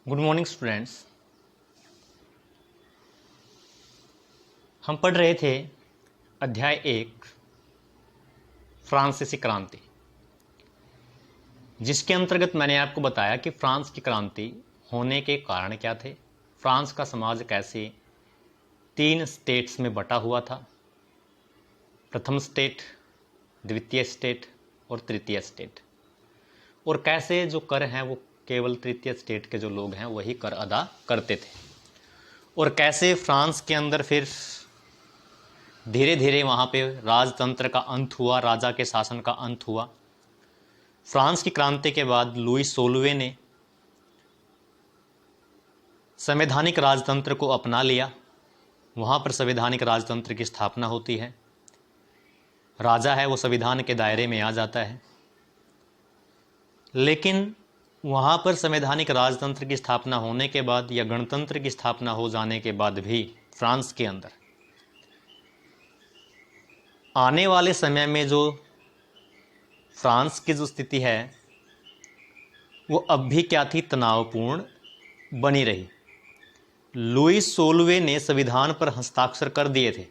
Good morning students. हम पढ़ रहे थे अध्याय 1 फ्रांसीसी क्रांति, जिसके अंतर्गत मैंने आपको बताया कि फ्रांस की क्रांति होने के कारण क्या थे। फ्रांस का समाज कैसे 3 स्टेट्स में बटा हुआ था, प्रथम स्टेट, द्वितीय स्टेट और तृतीय स्टेट, और कैसे जो कर हैं वो केवल तृतीय स्टेट के जो लोग हैं वही कर अदा करते थे, और कैसे फ्रांस के अंदर फिर धीरे धीरे वहाँ पे राजतंत्र का अंत हुआ, राजा के शासन का अंत हुआ। फ्रांस की क्रांति के बाद लुई 16वें ने संवैधानिक राजतंत्र को अपना लिया। वहाँ पर संवैधानिक राजतंत्र की स्थापना होती है, राजा है वो संविधान के दायरे में आ जाता है। लेकिन वहाँ पर संवैधानिक राजतंत्र की स्थापना होने के बाद या गणतंत्र की स्थापना हो जाने के बाद भी फ्रांस के अंदर आने वाले समय में जो फ्रांस की जो स्थिति है वो अब भी क्या थी, तनावपूर्ण बनी रही। लुई 16वें ने संविधान पर हस्ताक्षर कर दिए थे,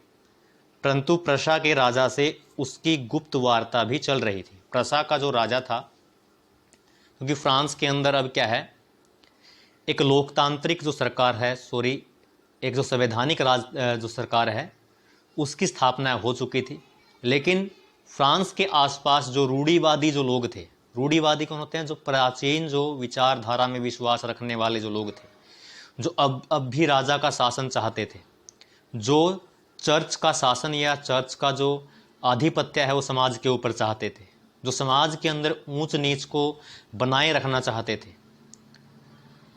परंतु प्रशा के राजा से उसकी गुप्त वार्ता भी चल रही थी। प्रशा का जो राजा था, क्योंकि फ्रांस के अंदर अब क्या है, एक लोकतांत्रिक जो सरकार है, एक जो संवैधानिक जो सरकार है उसकी स्थापना हो चुकी थी। लेकिन फ्रांस के आसपास जो रूढ़िवादी जो लोग थे, रूढ़िवादी कौन होते हैं, जो प्राचीन जो विचारधारा में विश्वास रखने वाले जो लोग थे, जो अब भी राजा का शासन चाहते थे, जो चर्च का शासन या चर्च का जो आधिपत्य है वो समाज के ऊपर चाहते थे, जो समाज के अंदर ऊंच नीच को बनाए रखना चाहते थे,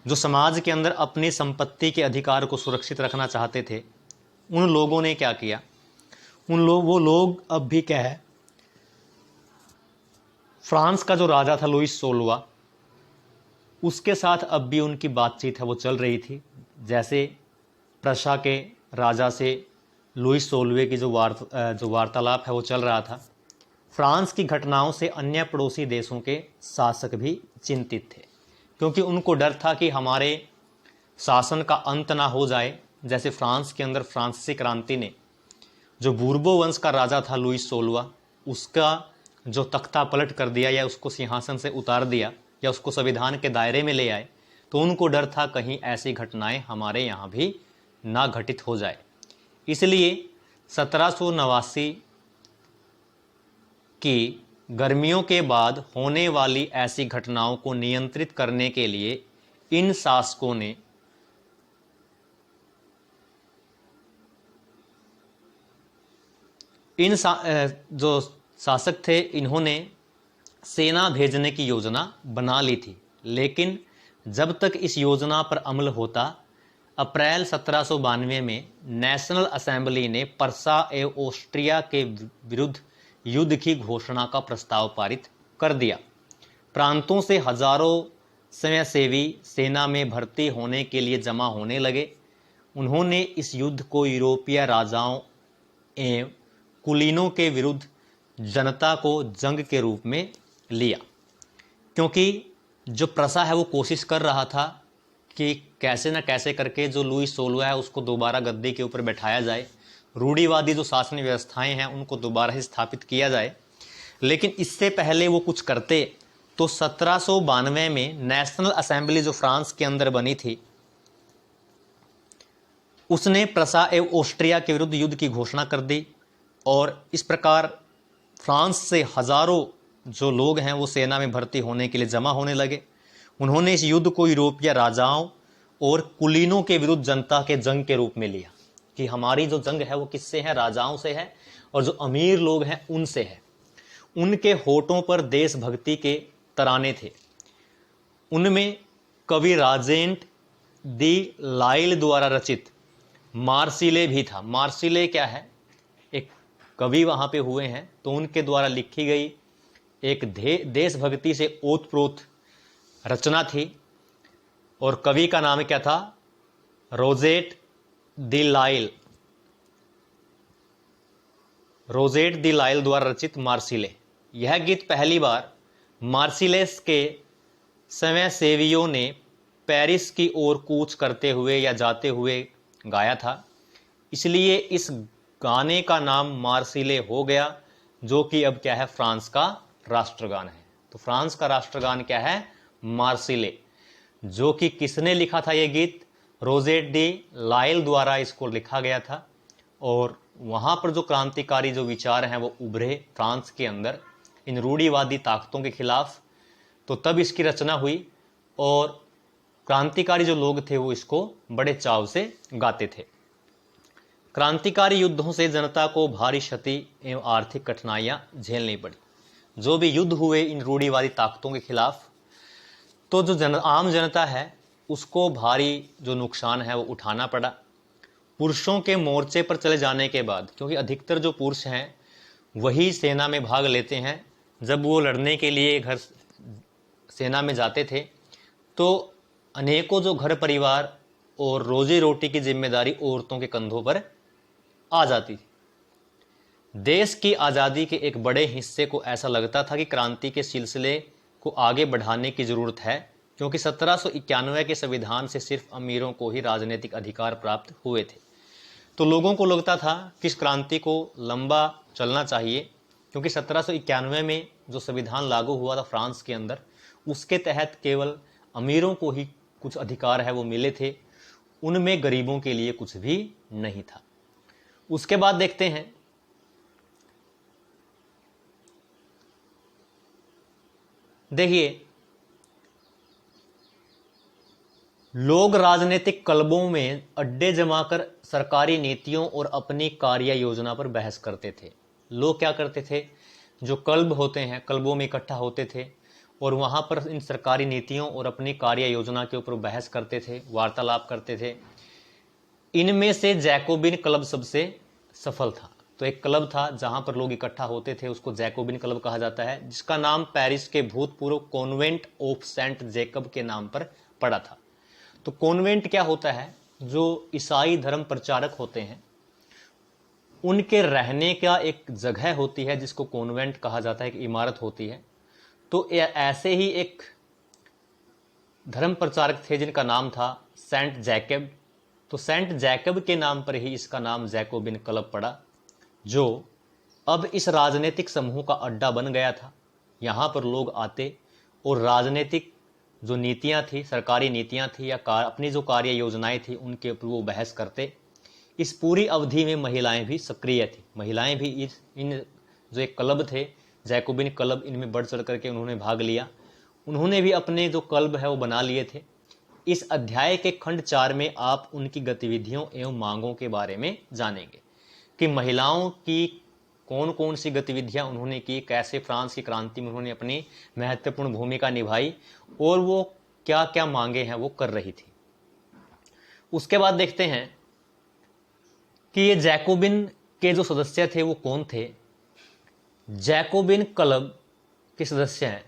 जो समाज के अंदर अपनी संपत्ति के अधिकार को सुरक्षित रखना चाहते थे, उन लोगों ने क्या किया, वो लोग अब भी क्या है, फ्रांस का जो राजा था लुई 16वां, उसके साथ अब भी उनकी बातचीत है वो चल रही थी। जैसे प्रशा के राजा से लुई 16वें की जो वार्तालाप है वो चल रहा था। फ्रांस की घटनाओं से अन्य पड़ोसी देशों के शासक भी चिंतित थे, क्योंकि उनको डर था कि हमारे शासन का अंत ना हो जाए। जैसे फ्रांस के अंदर फ्रांसीसी क्रांति ने जो बूर्बो वंश का राजा था लुई 16वां, उसका जो तख्ता पलट कर दिया या उसको सिंहासन से उतार दिया या उसको संविधान के दायरे में ले आए, तो उनको डर था कहीं ऐसी घटनाएं हमारे यहाँ भी ना घटित हो जाए। इसलिए 1789 की गर्मियों के बाद होने वाली ऐसी घटनाओं को नियंत्रित करने के लिए इन शासकों ने जो शासक थे, इन्होंने सेना भेजने की योजना बना ली थी। लेकिन जब तक इस योजना पर अमल होता, अप्रैल 1792 में नेशनल असेंबली ने पर्सा एवं ऑस्ट्रिया के विरुद्ध युद्ध की घोषणा का प्रस्ताव पारित कर दिया। प्रांतों से हजारों स्वयंसेवी सेना में भर्ती होने के लिए जमा होने लगे। उन्होंने इस युद्ध को यूरोपीय राजाओं एवं कुलीनों के विरुद्ध जनता को जंग के रूप में लिया, क्योंकि जो प्रशा है वो कोशिश कर रहा था कि कैसे न कैसे करके जो लुई 16वां है उसको दोबारा गद्दी के ऊपर बैठाया जाए, रूढ़िवादी जो शासन व्यवस्थाएं हैं उनको दोबारा स्थापित किया जाए। लेकिन इससे पहले वो कुछ करते तो 1792 में नेशनल असेंबली जो फ्रांस के अंदर बनी थी, उसने प्रशा एवं ऑस्ट्रिया के विरुद्ध युद्ध की घोषणा कर दी, और इस प्रकार फ्रांस से हजारों जो लोग हैं वो सेना में भर्ती होने के लिए जमा होने लगे। उन्होंने इस युद्ध को यूरोपीय राजाओं और कुलीनों के विरुद्ध जनता के जंग के रूप में लिया कि हमारी जो जंग है वो किससे है, राजाओं से है, और जो अमीर लोग हैं उनसे है। उनके होठों पर देशभक्ति के तराने थे। उनमें कवि राजेंट दी लाइल द्वारा रचित मार्सिले भी था। मार्सिले क्या है, एक कवि वहाँ पे हुए हैं, तो उनके द्वारा लिखी गई एक देशभक्ति से ओतप्रोत रचना थी, और कवि का नाम क्या था, रोजेट दी लाइल। रोजेट दी लाइल द्वारा रचित मार्सिले। यह गीत पहली बार मार्सिलेस के स्वयंसेवियों ने पेरिस की ओर कूच करते हुए या जाते हुए गाया था, इसलिए इस गाने का नाम मार्सिले हो गया, जो कि अब क्या है, फ्रांस का राष्ट्रगान है। तो फ्रांस का राष्ट्रगान क्या है, मार्सिले, जो कि किसने लिखा था ये गीत, रोजेट डी लायल द्वारा इसको लिखा गया था। और वहां पर जो क्रांतिकारी जो विचार हैं वो उभरे फ्रांस के अंदर इन रूढ़िवादी ताकतों के खिलाफ, तो तब इसकी रचना हुई और क्रांतिकारी जो लोग थे वो इसको बड़े चाव से गाते थे। क्रांतिकारी युद्धों से जनता को भारी क्षति एवं आर्थिक कठिनाइयां झेलनी पड़ी। जो भी युद्ध हुए इन रूढ़िवादी ताकतों के खिलाफ, तो जो आम जनता है उसको भारी जो नुकसान है वो उठाना पड़ा। पुरुषों के मोर्चे पर चले जाने के बाद, क्योंकि अधिकतर जो पुरुष हैं वही सेना में भाग लेते हैं, जब वो लड़ने के लिए घर सेना में जाते थे तो अनेकों जो घर परिवार और रोजी रोटी की जिम्मेदारी औरतों के कंधों पर आ जाती थी। देश की आज़ादी के एक बड़े हिस्से को ऐसा लगता था कि क्रांति के सिलसिले को आगे बढ़ाने की जरूरत है, क्योंकि 1791 के संविधान से सिर्फ अमीरों को ही राजनीतिक अधिकार प्राप्त हुए थे। तो लोगों को लगता था कि इस क्रांति को लंबा चलना चाहिए, क्योंकि 1791 में जो संविधान लागू हुआ था फ्रांस के अंदर, उसके तहत केवल अमीरों को ही कुछ अधिकार है वो मिले थे, उनमें गरीबों के लिए कुछ भी नहीं था। उसके बाद देखते हैं देखिए, लोग राजनीतिक क्लबों में अड्डे जमाकर सरकारी नीतियों और अपनी कार्य योजना पर बहस करते थे। लोग क्या करते थे, जो क्लब होते हैं क्लबों में इकट्ठा होते थे और वहां पर इन सरकारी नीतियों और अपनी कार्य योजना के ऊपर बहस करते थे, वार्तालाप करते थे। इनमें से जैकोबिन क्लब सबसे सफल था। तो एक क्लब था जहां पर लोग इकट्ठा होते थे, उसको जैकोबिन क्लब कहा जाता है, जिसका नाम पेरिस के भूतपूर्व कॉन्वेंट ऑफ सेंट जैकब के नाम पर पड़ा था। तो कॉन्वेंट क्या होता है, जो ईसाई धर्म प्रचारक होते हैं उनके रहने का एक जगह होती है जिसको कॉन्वेंट कहा जाता है, एक इमारत होती है। तो ऐसे ही एक धर्म प्रचारक थे जिनका नाम था सेंट जैकब। तो सेंट जैकब के नाम पर ही इसका नाम जैकोबिन क्लब पड़ा, जो अब इस राजनीतिक समूह का अड्डा बन गया था। यहाँ पर लोग आते और राजनीतिक जो नीतियाँ थी, सरकारी नीतियाँ थी या अपनी जो कार्य योजनाएं थी, उनके ऊपर वो बहस करते। इस पूरी अवधि में महिलाएं भी सक्रिय थी। महिलाएं भी इन जो एक क्लब थे जैकोबिन क्लब, इनमें बढ़ चढ़ करके उन्होंने भाग लिया। उन्होंने भी अपने जो क्लब है वो बना लिए थे। इस अध्याय के खंड 4 में आप उनकी गतिविधियों एवं मांगों के बारे में जानेंगे कि महिलाओं की कौन कौन सी गतिविधियां उन्होंने की, कैसे फ्रांस की क्रांति में उन्होंने अपनी महत्वपूर्ण भूमिका निभाई और वो क्या क्या मांगे हैं वो कर रही थी। उसके बाद देखते हैं कि ये जैकोबिन के जो सदस्य थे वो कौन थे। जैकोबिन क्लब के सदस्य हैं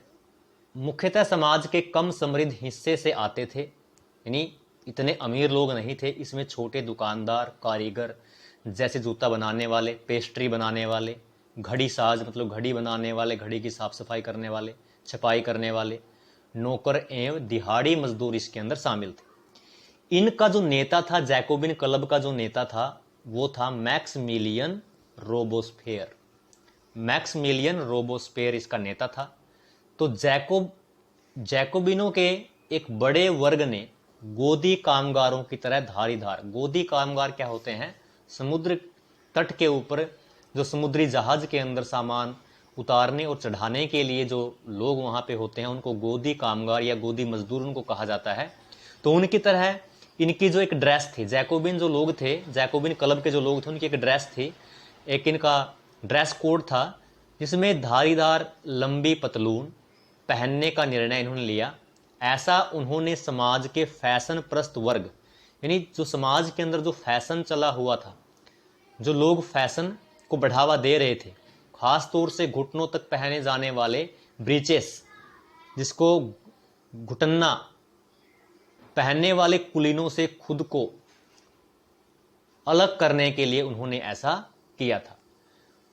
मुख्यतः समाज के कम समृद्ध हिस्से से आते थे, यानी इतने अमीर लोग नहीं थे। इसमें छोटे दुकानदार, कारीगर जैसे जूता बनाने वाले, पेस्ट्री बनाने वाले, घड़ी साज मतलब घड़ी बनाने वाले, घड़ी की साफ सफाई करने वाले, छपाई करने वाले, नौकर एवं दिहाड़ी मजदूर इसके अंदर शामिल थे। इनका जो नेता था, जैकोबिन क्लब का जो नेता था वो था मैक्समिलियन रोबोस्फेयर। मैक्समिलियन रोबोस्फेयर इसका नेता था। तो जैकोबिनों के एक बड़े वर्ग ने गोदी कामगारों की तरह धारीदार, गोदी कामगार क्या होते हैं, समुद्र तट के ऊपर जो समुद्री जहाज के अंदर सामान उतारने और चढ़ाने के लिए जो लोग वहां पे होते हैं उनको गोदी कामगार या गोदी मजदूर उनको कहा जाता है। तो उनकी तरह इनकी जो एक ड्रेस थी, जैकोबिन जो लोग थे, जैकोबिन क्लब के जो लोग थे, उनकी एक ड्रेस थी, एक इनका ड्रेस कोड था जिसमें धारीदार लंबी पतलून पहनने का निर्णय इन्होंने लिया। ऐसा उन्होंने समाज के फैशन प्रस्त वर्ग, यानी जो समाज के अंदर जो फैशन चला हुआ था, जो लोग फैशन को बढ़ावा दे रहे थे, खास तौर से घुटनों तक पहने जाने वाले ब्रीचेस, जिसको घुटन्ना पहनने वाले कुलीनों से खुद को अलग करने के लिए उन्होंने ऐसा किया था।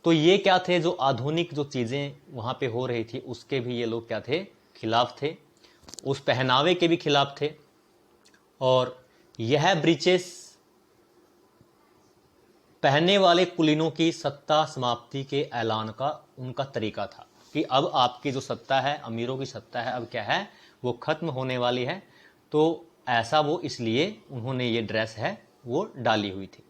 तो ये क्या थे, जो आधुनिक जो चीजें वहां पे हो रही थी उसके भी ये लोग क्या थे, खिलाफ थे, उस पहनावे के भी खिलाफ थे। और यह ब्रीचेस पहनने वाले कुलीनों की सत्ता समाप्ति के ऐलान का उनका तरीका था कि अब आपकी जो सत्ता है, अमीरों की सत्ता है, अब क्या है, वो खत्म होने वाली है। तो ऐसा वो इसलिए उन्होंने ये ड्रेस है वो डाली हुई थी।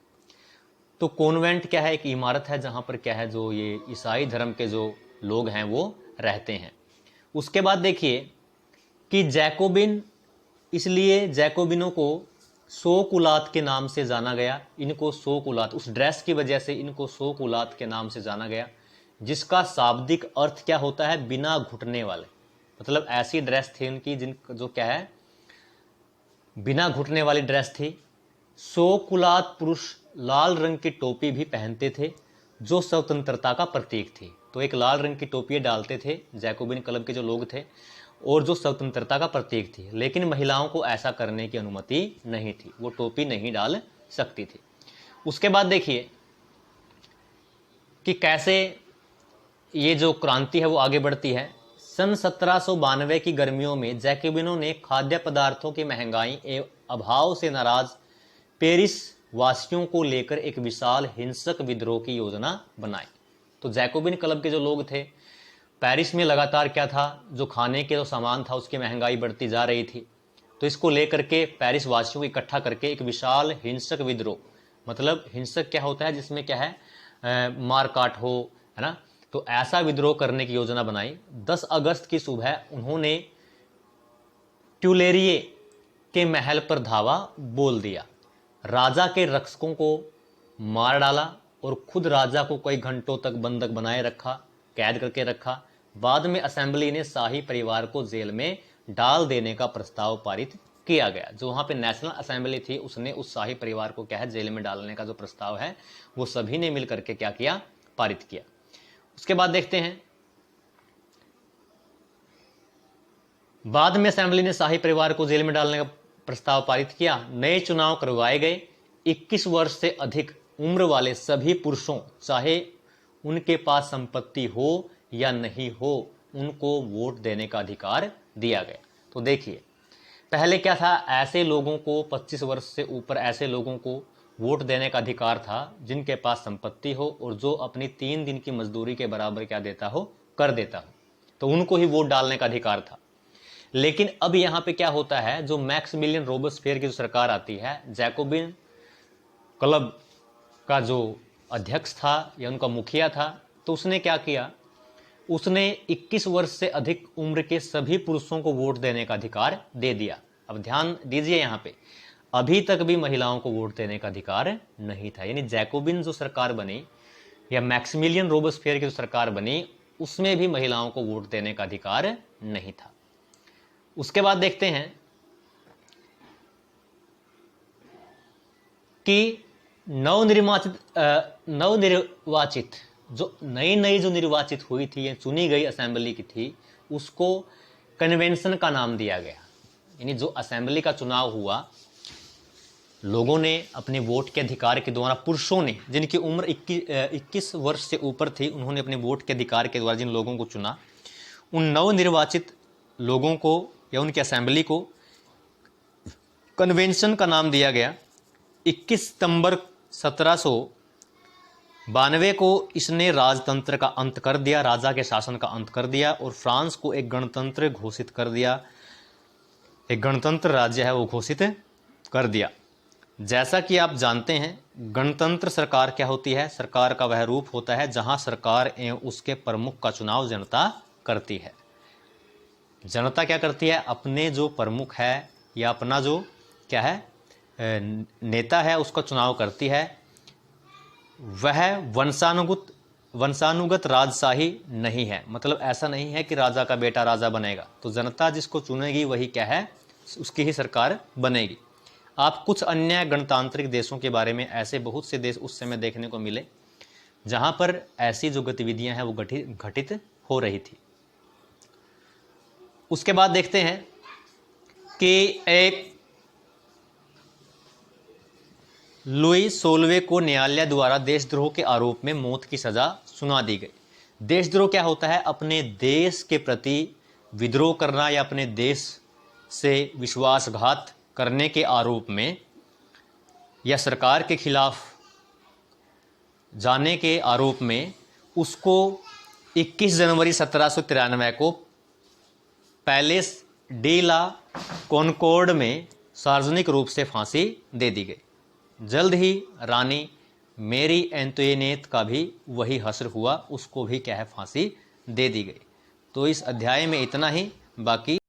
तो कॉन्वेंट क्या है, एक इमारत है जहां पर क्या है, जो ये ईसाई धर्म के जो लोग हैं वो रहते हैं। उसके बाद देखिए कि जैकोबिन, इसलिए जैकोबिनों को शोकुलात के नाम से जाना गया। इनको शोकुलात, उस ड्रेस की वजह से इनको शोकुलात के नाम से जाना गया, जिसका शाब्दिक अर्थ क्या होता है, बिना घुटने वाले। मतलब ऐसी ड्रेस थी उनकी जिन जो क्या है, बिना घुटने वाली ड्रेस थी। शोकुलात पुरुष लाल रंग की टोपी भी पहनते थे जो स्वतंत्रता का प्रतीक थी। तो एक लाल रंग की टोपी डालते थे जैकोबिन क्लब के जो लोग थे, और जो स्वतंत्रता का प्रतीक थी। लेकिन महिलाओं को ऐसा करने की अनुमति नहीं थी, वो टोपी नहीं डाल सकती थी। उसके बाद देखिए कि कैसे ये जो क्रांति है वो आगे बढ़ती है। सन 1792 की गर्मियों में जैकोबिनों ने खाद्य पदार्थों की महंगाई एवं अभाव से नाराज पेरिस वासियों को लेकर एक विशाल हिंसक विद्रोह की योजना बनाई। तो जैकोबिन क्लब के जो लोग थे, पेरिस में लगातार क्या था, जो खाने के जो सामान था उसकी महंगाई बढ़ती जा रही थी। तो इसको लेकर के पेरिस वासियों को इकट्ठा करके एक विशाल हिंसक विद्रोह, मतलब हिंसक क्या होता है, जिसमें क्या है, मार काट हो, है ना। तो ऐसा विद्रोह करने की योजना बनाई। 10 अगस्त की सुबह उन्होंने ट्यूलेरिए के महल पर धावा बोल दिया, राजा के रक्षकों को मार डाला और खुद राजा को कई घंटों तक बंधक बनाए रखा, कैद करके रखा। बाद में असेंबली ने शाही परिवार को जेल में डाल देने का प्रस्ताव पारित किया गया। जो वहां पे नेशनल असेंबली थी, उसने उस शाही परिवार को क्या है, जेल में डालने का जो प्रस्ताव है वो सभी ने मिलकर के क्या किया, पारित किया। उसके बाद देखते हैं, बाद में असेंबली ने शाही परिवार को जेल में डालने का प्रस्ताव पारित किया। नए चुनाव करवाए गए। 21 वर्ष से अधिक उम्र वाले सभी पुरुषों, चाहे उनके पास संपत्ति हो या नहीं हो, उनको वोट देने का अधिकार दिया गया। तो देखिए पहले क्या था, ऐसे लोगों को 25 वर्ष से ऊपर ऐसे लोगों को वोट देने का अधिकार था जिनके पास संपत्ति हो और जो अपनी 3 दिन की मजदूरी के बराबर क्या देता हो, कर देता हो, तो उनको ही वोट डालने का अधिकार था। लेकिन अब यहां पे क्या होता है, जो मैक्सिमिलियन रोबेस्पियर की जो सरकार आती है, जैकोबिन क्लब का जो अध्यक्ष था या उनका मुखिया था, तो उसने क्या किया, उसने 21 वर्ष से अधिक उम्र के सभी पुरुषों को वोट देने का अधिकार दे दिया। अब ध्यान दीजिए, यहां पे अभी तक भी महिलाओं को वोट देने का अधिकार नहीं था। यानी जैकोबिन जो सरकार बनी या मैक्सिमिलियन रोबेस्पियर की जो सरकार बनी, उसमें भी महिलाओं को वोट देने का अधिकार नहीं था। उसके बाद देखते हैं कि नवनिर्वाचित जो नई जो निर्वाचित हुई थी या चुनी गई असेंबली की थी, उसको कन्वेंशन का नाम दिया गया। यानी जो असेंबली का चुनाव हुआ, लोगों ने अपने वोट के अधिकार के द्वारा, पुरुषों ने जिनकी उम्र 21 वर्ष से ऊपर थी, उन्होंने अपने वोट के अधिकार के द्वारा जिन लोगों को चुना, उन नवनिर्वाचित लोगों को या उनकी असेंबली को कन्वेंशन का नाम दिया गया। 21 सितंबर 1792 को इसने राजतंत्र का अंत कर दिया, राजा के शासन का अंत कर दिया और फ्रांस को एक गणतंत्र घोषित कर दिया, एक गणतंत्र राज्य है वो घोषित कर दिया। जैसा कि आप जानते हैं, गणतंत्र सरकार क्या होती है, सरकार का वह रूप होता है जहां सरकार एवं उसके प्रमुख का चुनाव जनता करती है। जनता क्या करती है, अपने जो प्रमुख है या अपना जो क्या है नेता है उसका चुनाव करती है। वह वंशानुगत राजशाही नहीं है, मतलब ऐसा नहीं है कि राजा का बेटा राजा बनेगा, तो जनता जिसको चुनेगी वही क्या है, उसकी ही सरकार बनेगी। आप कुछ अन्य गणतांत्रिक देशों के बारे में, ऐसे बहुत से देश उस समय देखने को मिले जहां पर ऐसी जो गतिविधियां हैं वो घटित हो रही थी। उसके बाद देखते हैं कि एक लुई 16वें को न्यायालय द्वारा देशद्रोह के आरोप में मौत की सजा सुना दी गई। देशद्रोह क्या होता है, अपने देश के प्रति विद्रोह करना या अपने देश से विश्वासघात करने के आरोप में या सरकार के खिलाफ जाने के आरोप में उसको 21 जनवरी 1793 को पैलेस डी ला कॉनकॉर्ड में सार्वजनिक रूप से फांसी दे दी गई। जल्द ही रानी मेरी एंटोइनेट का भी वही हश्र हुआ, उसको भी क्या है फांसी दे दी गई। तो इस अध्याय में इतना ही, बाकी